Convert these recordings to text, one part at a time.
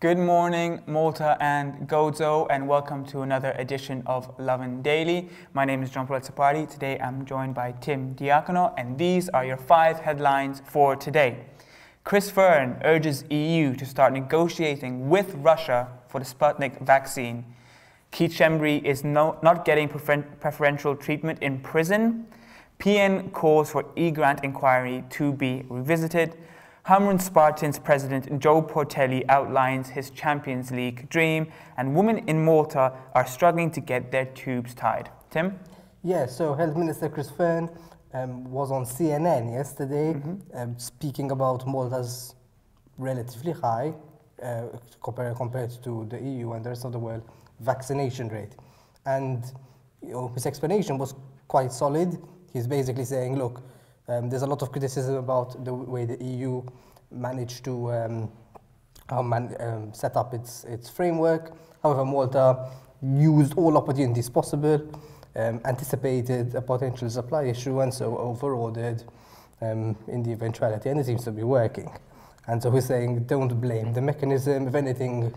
Good morning, Malta and Gozo, and welcome to another edition of Lovin Daily. My name is Untitled. Today I'm joined by Tim Diacono, and these are your 5 headlines for today. FEARNE urges EU to start negotiating with Russia for the SPUTNIK vaccine. SCHEMBRI is not getting preferential treatment in prison. PN calls for EGRANT inquiry to be revisited. HAMRUN Spartans president Portelli outlines his Champions League dream, and women in Malta are struggling to get their tubes tied. Tim? Yeah, so Health Minister FEARNE was on CNN yesterday speaking about Malta's relatively high, compared to the EU and the rest of the world, vaccination rate. And his explanation was quite solid. He's basically saying, look, there's a lot of criticism about the way the EU managed to set up its framework. However, Malta used all opportunities possible, anticipated a potential supply issue, and so over-ordered in the eventuality, and it seems to be working. And so he's saying, don't blame the mechanism. If anything,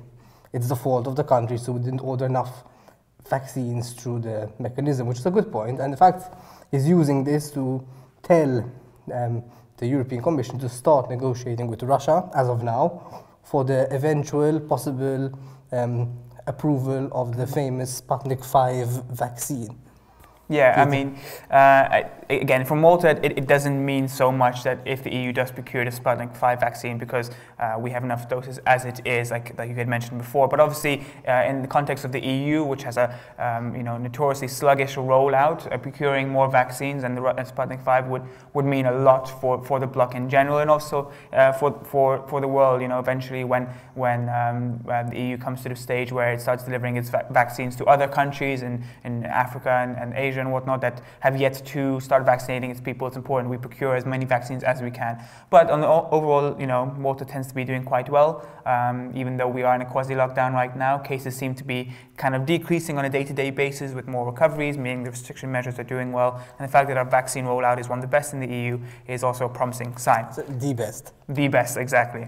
it's the fault of the country, so we didn't order enough vaccines through the mechanism, which is a good point. And in fact, he's using this to tell the European Commission to start negotiating with Russia, as of now, for the eventual possible approval of the famous Sputnik 5 vaccine. Yeah, I mean, again, for Malta, it doesn't mean so much that if the EU does procure the Sputnik 5 vaccine, because we have enough doses as it is, like you had mentioned before. But obviously, in the context of the EU, which has a notoriously sluggish rollout, procuring more vaccines and the Sputnik 5 would mean a lot for the bloc in general, and also for the world. Eventually, when the EU comes to the stage where it starts delivering its vaccines to other countries in Africa and Asia and whatnot that have yet to start vaccinating its people, it's important we procure as many vaccines as we can. But on the overall, Malta tends to be doing quite well, even though we are in a quasi-lockdown right now. Cases seem to be kind of decreasing on a day-to-day basis with more recoveries, meaning the restriction measures are doing well. And the fact that our vaccine rollout is one of the best in the EU is also a promising sign. So the best. The best, exactly.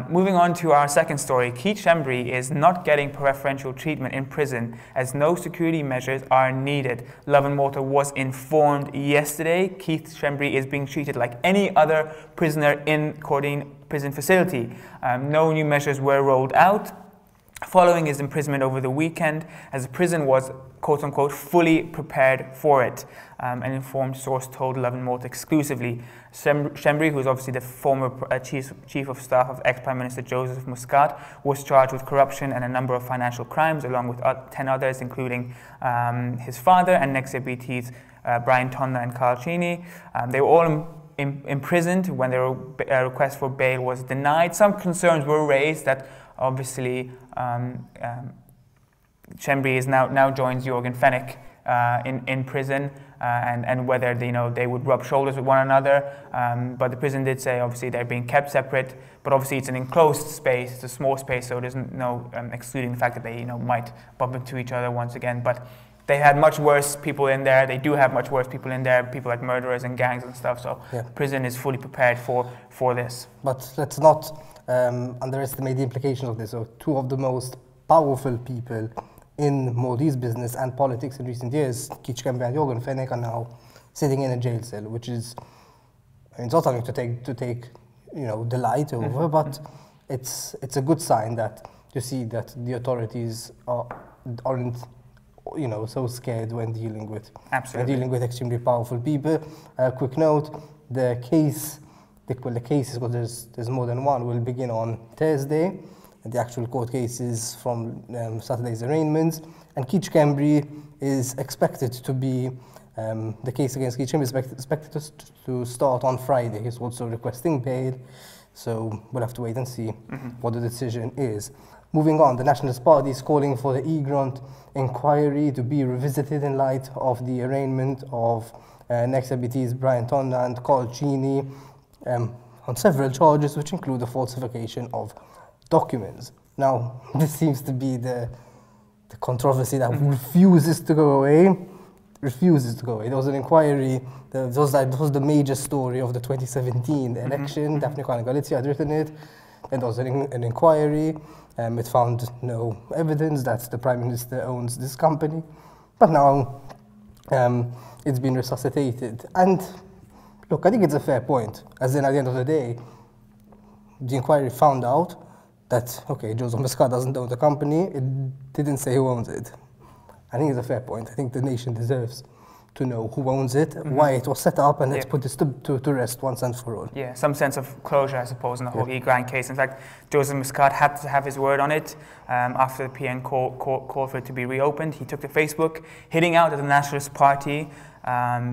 Moving on to our second story, SCHEMBRI is not getting preferential treatment in prison as no security measures are needed. Lovin Malta was informed yesterday SCHEMBRI is being treated like any other prisoner in Cordine prison facility. No new measures were rolled out following his imprisonment over the weekend, as the prison was, quote-unquote, fully prepared for it. An informed source told Lovin Malta exclusively. SCHEMBRI, who is obviously the former chief of staff of ex-Prime Minister Joseph Muscat, was charged with corruption and a number of financial crimes, along with 10 others, including his father and ex-ABTs Brian Tonna and Carl Cini. They were all imprisoned when their request for bail was denied. Some concerns were raised that obviously SCHEMBRI is now joins Jorgen Fenech in prison, and whether they would rub shoulders with one another. But the prison did say obviously they're being kept separate, but obviously it's an enclosed space, it's a small space, so there's no excluding the fact that they might bump into each other once again. But they had much worse people in there. They do have much worse people in there, people like murderers and gangs and stuff. So yeah. Prison is fully prepared for this. But let's not underestimate the implications of this. So 2 of the most powerful people in Maltese business and politics in recent years, SCHEMBRI and Jorgen Fenech, are now sitting in a jail cell, which is, it's not something to take delight over, but it's a good sign that you see that the authorities aren't so scared when dealing with extremely powerful people. Quick note: the cases, because there's more than one, will begin on Thursday. And the actual court cases from Saturday's arraignments, and SCHEMBRI is expected to be the case against SCHEMBRI is expected to start on Friday. He's also requesting bail, so we'll have to wait and see what the decision is. Moving on, the Nationalist Party is calling for the EGRANT inquiry to be revisited in light of the arraignment of ex-ABTs Brian Tonna and Carl Cini on several charges, which include the falsification of documents. Now, this seems to be the controversy that refuses to go away. There was an inquiry, that was the major story of the 2017 election. Daphne Caruana Galizia had written it. There was an inquiry. It found no evidence that the Prime Minister owns this company. But now it's been resuscitated. And look, I think it's a fair point. As in, at the end of the day, the inquiry found out that, okay, Joseph Muscat doesn't own the company. It didn't say who owns it. I think it's a fair point. I think the nation deserves to know who owns it, why it was set up, and let's put this to rest once and for all. Yeah, some sense of closure, I suppose, in the whole EGRANT case. In fact, Joseph Muscat had to have his word on it after the PN called for it to be reopened. He took to Facebook, hitting out at the Nationalist Party,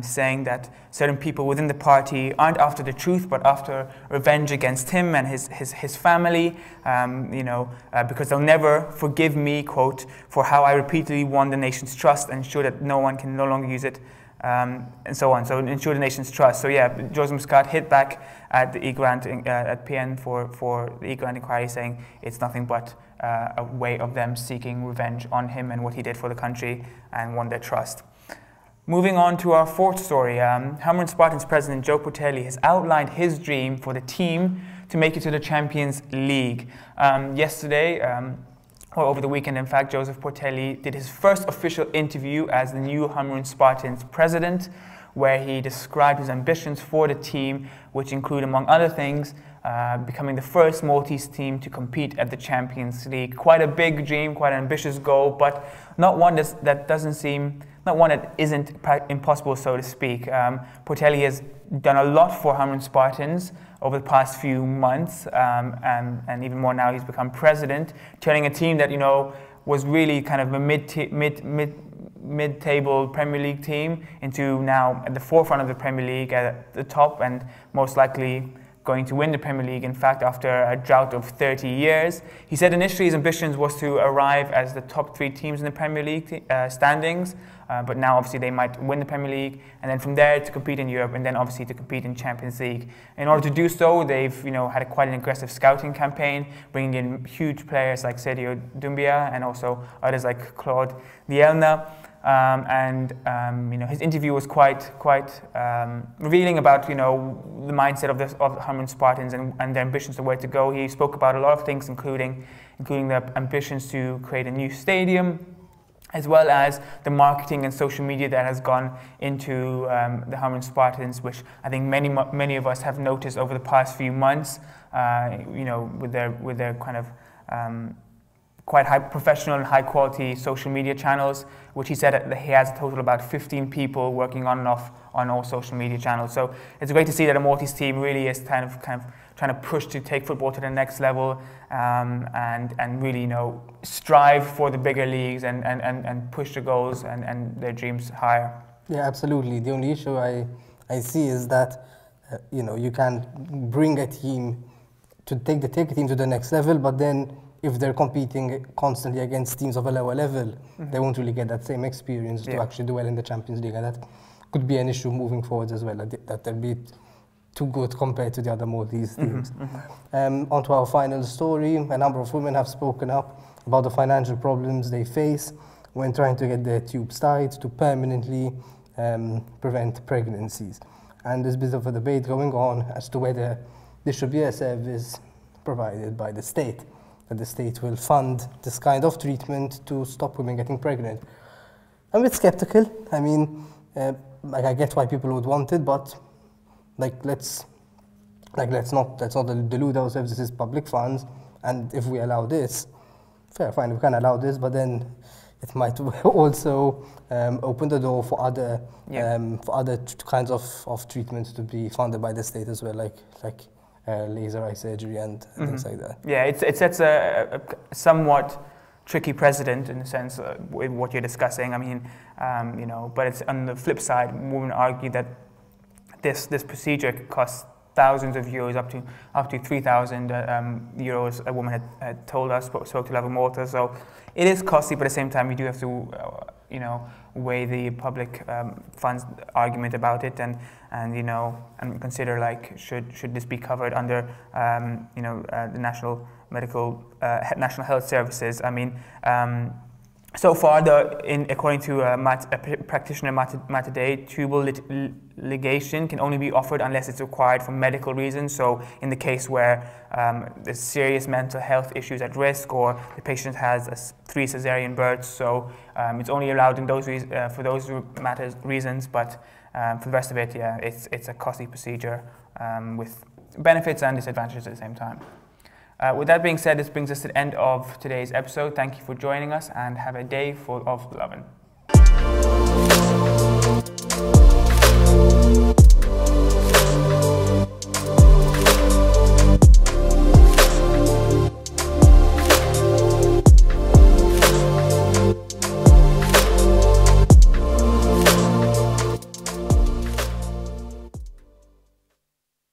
saying that certain people within the party aren't after the truth, but after revenge against him and his family, because they'll never forgive me, quote, for how I repeatedly won the nation's trust and ensure that no one can no longer use it, and so on. So ensure the nation's trust. So yeah, Joseph Muscat hit back at the EGRANT, at PN for the EGRANT inquiry, saying it's nothing but a way of them seeking revenge on him and what he did for the country and won their trust. Moving on to our fourth story, HAMRUN Spartans president Joe Portelli has outlined his dream for the team to make it to the Champions League. Yesterday, or over the weekend in fact, Joseph Portelli did his first official interview as the new HAMRUN Spartans president, where he described his ambitions for the team, which include, among other things, becoming the first Maltese team to compete at the Champions League. Quite a big dream, quite an ambitious goal, but not one that doesn't seem, not one that isn't impossible, so to speak. Portelli has done a lot for HAMRUN Spartans over the past few months, and even more now he's become president, turning a team that, was really kind of a mid-table Premier League team into now at the forefront of the Premier League, at the top, and most likely going to win the Premier League, in fact, after a drought of 30 years. He said initially his ambitions was to arrive as the top 3 teams in the Premier League standings, but now obviously they might win the Premier League, and then from there to compete in Europe, and then obviously to compete in Champions League. In order to do so, they've had quite an aggressive scouting campaign, bringing in huge players like Sergio Doumbia and also others like Claude Lielna. His interview was quite revealing about the mindset of HAMRUN Spartans and their ambitions to where to go. He spoke about a lot of things, including the ambitions to create a new stadium, as well as the marketing and social media that has gone into the HAMRUN Spartans, which I think many of us have noticed over the past few months. With their kind of quite high professional and high quality social media channels, which he said that he has a total of about 15 people working on and off on all social media channels. So it's great to see that a Maltese team really is kind of trying to push to take football to the next level, and really strive for the bigger leagues and push the goals and their dreams higher. Yeah, absolutely. The only issue I see is that you can bring a team to take a team to the next level, but then if they're competing constantly against teams of a lower level, they won't really get that same experience to actually do well in the Champions League, and that could be an issue moving forward as well, that they'll be too good compared to the other Maltese teams. On to our final story, a number of women have spoken up about the financial problems they face when trying to get their tubes tied to permanently prevent pregnancies. And there's a bit of a debate going on as to whether there should be a service provided by the state, that the state will fund this kind of treatment to stop women getting pregnant. I'm a bit skeptical. I mean, I get why people would want it, but let's not delude ourselves. This is public funds, and if we allow this, fair, fine, we can allow this, but then it might also open the door for other kinds of treatments to be funded by the state as well, like laser eye surgery and things like that. Yeah, it sets a somewhat tricky precedent in the sense with what you're discussing. I mean, but it's on the flip side, women argue that this procedure costs thousands of euros, up to 3,000 euros. A woman had told us, spoke to Lovin Malta. So it is costly, but at the same time, we do have to, weigh the public funds argument about it, and consider should this be covered under the national health services. I mean, So far, according to practitioner Matt Day, tubal ligation can only be offered unless it's required for medical reasons. So in the case where there's serious mental health issues at risk, or the patient has 3 cesarean births, so it's only allowed in those for those reasons. But for the rest of it, yeah, it's a costly procedure with benefits and disadvantages at the same time. With that being said, this brings us to the end of today's episode. Thank you for joining us, and have a day full of lovin'.